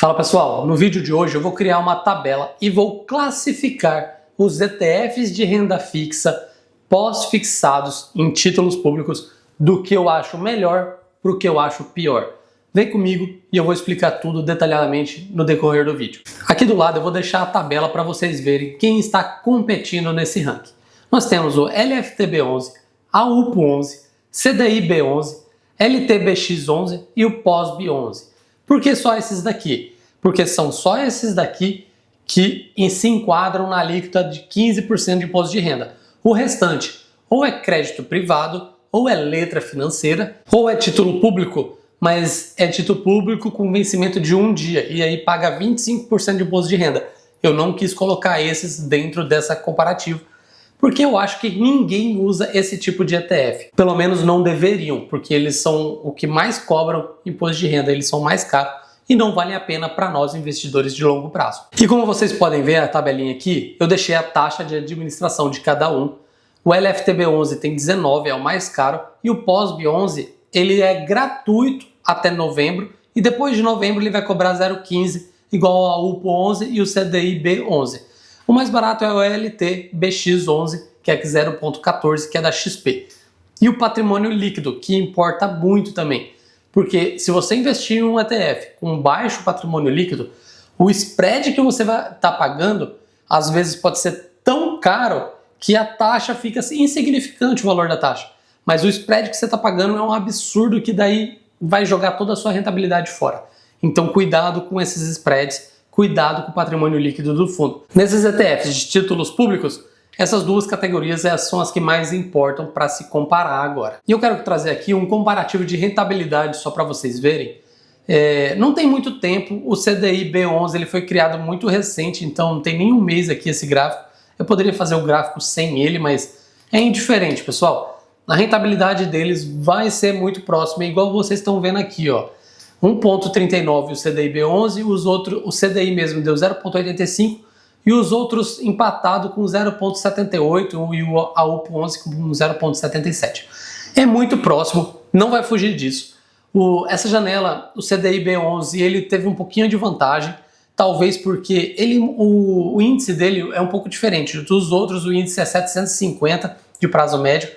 Fala pessoal, no vídeo de hoje eu vou criar uma tabela e vou classificar os ETFs de renda fixa pós-fixados em títulos públicos do que eu acho melhor para o que eu acho pior. Vem comigo e eu vou explicar tudo detalhadamente no decorrer do vídeo. Aqui do lado eu vou deixar a tabela para vocês verem quem está competindo nesse ranking. Nós temos o LFT-B11, AUPO11, CDI-B11, LTBX11 e o POSB11. Por que só esses daqui? Porque são só esses daqui que se enquadram na alíquota de 15% de imposto de renda. O restante ou é crédito privado, ou é letra financeira, ou é título público, mas é título público com vencimento de um dia e aí paga 25% de imposto de renda. Eu não quis colocar esses dentro dessa comparativa, porque eu acho que ninguém usa esse tipo de ETF. Pelo menos não deveriam, porque eles são o que mais cobram imposto de renda, eles são mais caros e não valem a pena para nós investidores de longo prazo. E como vocês podem ver a tabelinha aqui, eu deixei a taxa de administração de cada um. O LFT-B11 tem 19, é o mais caro, e o POSB11 ele é gratuito até novembro e depois de novembro ele vai cobrar 0,15, igual ao UPO11 e o CDI-B11. O mais barato é o LTBX11, que é 0,14, que é da XP. E o patrimônio líquido, que importa muito também. Porque se você investir em um ETF com baixo patrimônio líquido, o spread que você vai estar pagando, às vezes pode ser tão caro que a taxa fica insignificante, o valor da taxa. Mas o spread que você está pagando é um absurdo que daí vai jogar toda a sua rentabilidade fora. Então cuidado com esses spreads. Cuidado com o patrimônio líquido do fundo. Nesses ETFs de títulos públicos, essas duas categorias são as que mais importam para se comparar agora. E eu quero trazer aqui um comparativo de rentabilidade só para vocês verem. Não tem muito tempo, o CDI-B11 ele foi criado muito recente, então não tem nem um mês aqui esse gráfico. Eu poderia fazer o gráfico sem ele, mas é indiferente, pessoal. A rentabilidade deles vai ser muito próxima, igual vocês estão vendo aqui, ó. 1,39 o CDI-B11, o CDI mesmo deu 0,85 e os outros empatado com 0,78 e o AUPO11 com 0,77. É muito próximo, não vai fugir disso. Essa janela, o CDI-B11, ele teve um pouquinho de vantagem, talvez porque o índice dele é um pouco diferente dos outros. O índice é 750 de prazo médio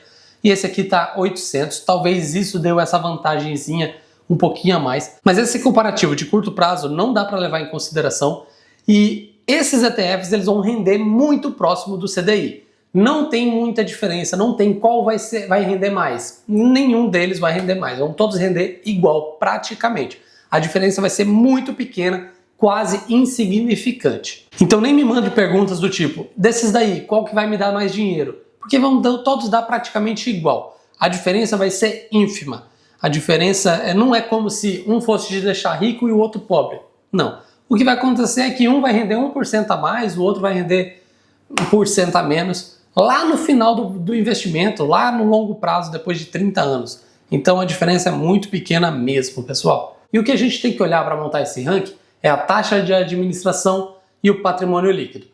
e esse aqui está 800, talvez isso deu essa vantagenzinha um pouquinho a mais, mas esse comparativo de curto prazo não dá para levar em consideração e esses ETFs eles vão render muito próximo do CDI. Não tem muita diferença, não tem qual vai render mais. Nenhum deles vai render mais, vão todos render igual praticamente. A diferença vai ser muito pequena, quase insignificante. Então nem me mande perguntas do tipo, desses daí, qual que vai me dar mais dinheiro? Porque vão todos dar praticamente igual. A diferença vai ser ínfima. A diferença não é como se um fosse te deixar rico e o outro pobre. Não. O que vai acontecer é que um vai render 1% a mais, o outro vai render 1% a menos, lá no final do investimento, lá no longo prazo, depois de 30 anos. Então a diferença é muito pequena mesmo, pessoal. E o que a gente tem que olhar para montar esse ranking é a taxa de administração e o patrimônio líquido.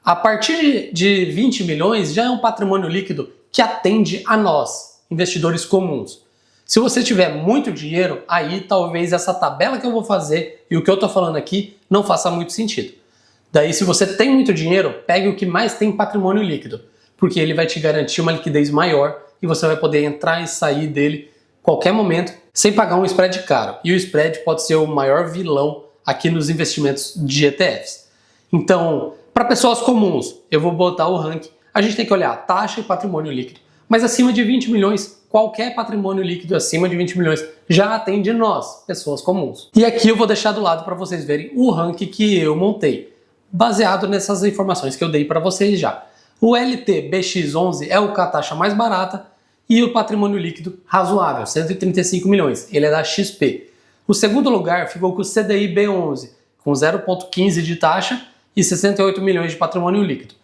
A partir de 20 milhões já é um patrimônio líquido que atende a nós, investidores comuns. Se você tiver muito dinheiro, aí talvez essa tabela que eu vou fazer e o que eu estou falando aqui não faça muito sentido. Daí, se você tem muito dinheiro, pegue o que mais tem patrimônio líquido, porque ele vai te garantir uma liquidez maior e você vai poder entrar e sair dele qualquer momento sem pagar um spread caro. E o spread pode ser o maior vilão aqui nos investimentos de ETFs. Então, para pessoas comuns, eu vou botar o ranking. A gente tem que olhar taxa e patrimônio líquido. Mas acima de 20 milhões, qualquer patrimônio líquido acima de 20 milhões já atende nós, pessoas comuns. E aqui eu vou deixar do lado para vocês verem o ranking que eu montei, baseado nessas informações que eu dei para vocês já. O LTBX11 é o com a taxa mais barata e o patrimônio líquido razoável, 135 milhões. Ele é da XP. O segundo lugar ficou com o CDI-B11, com 0,15 de taxa e 68 milhões de patrimônio líquido.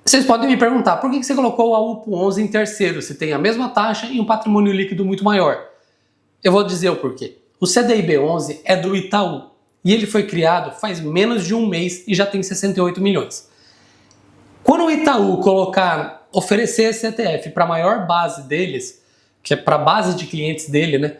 Vocês podem me perguntar, por que você colocou a UPO11 em terceiro, se tem a mesma taxa e um patrimônio líquido muito maior? Eu vou dizer o porquê. O CDI-B11 é do Itaú e ele foi criado faz menos de um mês e já tem 68 milhões. Quando o Itaú oferecer esse ETF para a maior base deles, que é para a base de clientes dele, né?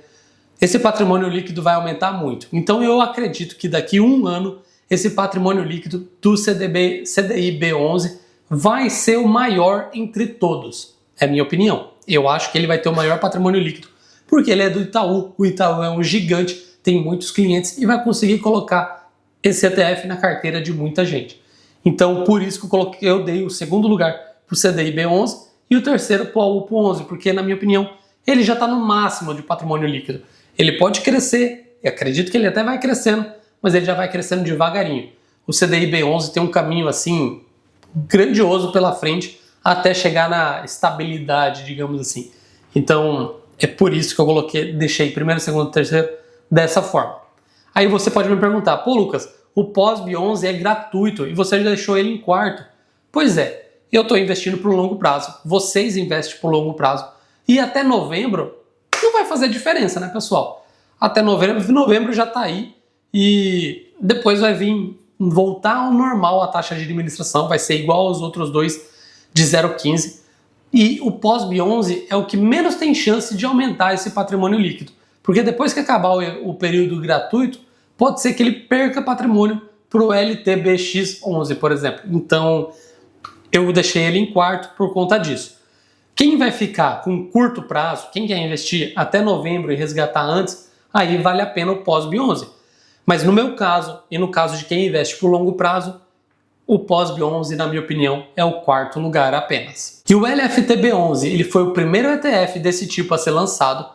esse patrimônio líquido vai aumentar muito. Então eu acredito que daqui a um ano esse patrimônio líquido do CDI B11 vai ser o maior entre todos. É a minha opinião. Eu acho que ele vai ter o maior patrimônio líquido porque ele é do Itaú. O Itaú é um gigante, tem muitos clientes e vai conseguir colocar esse ETF na carteira de muita gente. Então por isso que eu dei o segundo lugar para o CDI B11 e o terceiro para o UPO 11, porque na minha opinião ele já está no máximo de patrimônio líquido. Ele pode crescer, eu acredito que ele até vai crescendo, mas ele já vai crescendo devagarinho. O CDI B11 tem um caminho assim grandioso pela frente até chegar na estabilidade, digamos assim. Então é por isso que eu deixei primeiro, segundo, terceiro dessa forma. Aí você pode me perguntar, pô Lucas, o pós-B11 é gratuito e você já deixou ele em quarto. Pois é, eu estou investindo para o longo prazo, vocês investem para o longo prazo e até novembro não vai fazer diferença, né pessoal? Até novembro já está aí e depois vai vir voltar ao normal a taxa de administração, vai ser igual aos outros dois de 0,15 e o pós-B11 é o que menos tem chance de aumentar esse patrimônio líquido, porque depois que acabar o período gratuito, pode ser que ele perca patrimônio para o LTBX11, por exemplo. Então eu deixei ele em quarto por conta disso. Quem vai ficar com curto prazo, quem quer investir até novembro e resgatar antes, aí vale a pena o pós-B11. Mas no meu caso, e no caso de quem investe por longo prazo, o pós-B11, na minha opinião, é o quarto lugar apenas. E o LFTB11, ele foi o primeiro ETF desse tipo a ser lançado,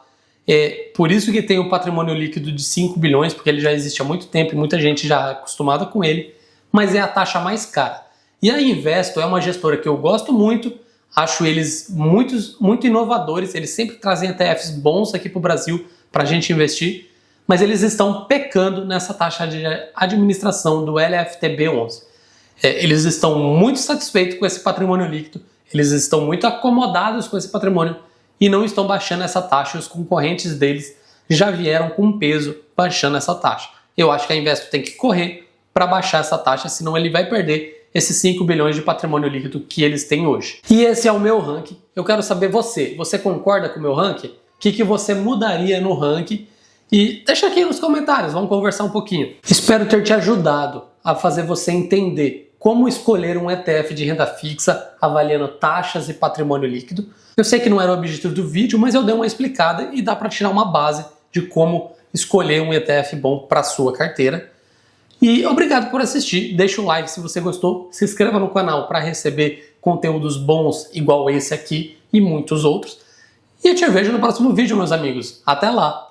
por isso que tem um patrimônio líquido de 5 bilhões, porque ele já existe há muito tempo e muita gente já é acostumada com ele, mas é a taxa mais cara. E a Investo é uma gestora que eu gosto muito, acho eles muito inovadores, eles sempre trazem ETFs bons aqui para o Brasil para a gente investir, mas eles estão pecando nessa taxa de administração do LFTB11. Eles estão muito satisfeitos com esse patrimônio líquido, eles estão muito acomodados com esse patrimônio e não estão baixando essa taxa, e os concorrentes deles já vieram com peso baixando essa taxa. Eu acho que a Investo tem que correr para baixar essa taxa, senão ele vai perder esses 5 bilhões de patrimônio líquido que eles têm hoje. E esse é o meu ranking. Eu quero saber você concorda com o meu ranking? O que você mudaria no ranking? E deixa aqui nos comentários, vamos conversar um pouquinho. Espero ter te ajudado a fazer você entender como escolher um ETF de renda fixa avaliando taxas e patrimônio líquido. Eu sei que não era o objetivo do vídeo, mas eu dei uma explicada e dá para tirar uma base de como escolher um ETF bom para a sua carteira. E obrigado por assistir, deixa um like se você gostou, se inscreva no canal para receber conteúdos bons igual esse aqui e muitos outros. E eu te vejo no próximo vídeo, meus amigos. Até lá!